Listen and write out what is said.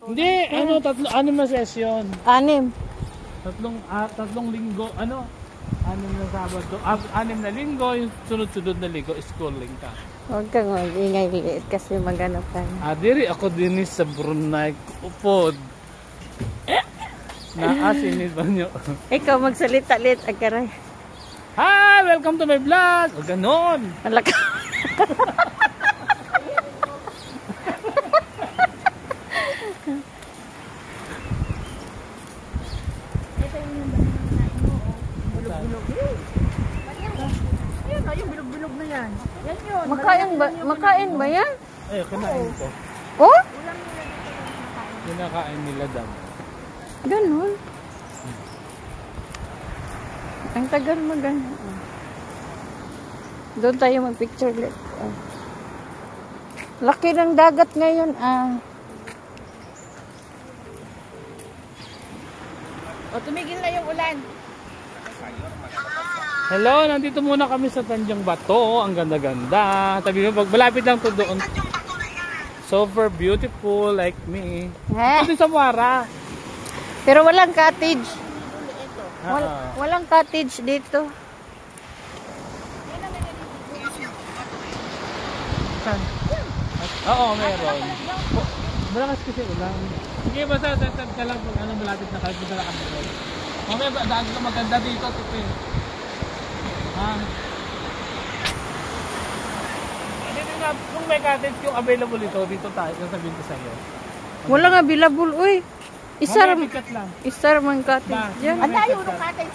Hindi, ano, anim na session. Anim. Tatlong linggo, ano? Anim na Sabado. Anim na linggo, yung sunod-sunod na linggo, schooling ka. Huwag kang mag-ingay liit kasi magano ka. Diri ako din sa Brunei, upod. Naasinid ba nyo? Ikaw magsalita liit, agaray. Hi! Welcome to my vlog! O ganon! Malaka. Yung bilog-bilog na yan. Yan yun. Makain ba yan? Eh, kinain ko. Oh? Kinakain nila daw. Ganun. Ang tagal magano. Doon tayo mag-picture ulit. Laki ng dagat ngayon. O, tumigil na yung ulan. Hello, nandito muna kami sa Tanjong Bato. Ang ganda-ganda. Tabi mo, malapit lang to doon. Super beautiful like me. Ito sa Muara. Pero walang cottage. Walang cottage dito. Oo, meron. Malakas kasi ulan. Sige, basta tatag ka lang kung ano malapit na kayo. Punta na kami doon. Mamaya ba, dahil ka maganda dito, tipe. Kung may cottage yung available ito, dito tayo, sasabihin ko sa'yo. Walang available, uy. Isa Mamaya, bigat lang. man cottage. Diyan. Ang layo ng cottage.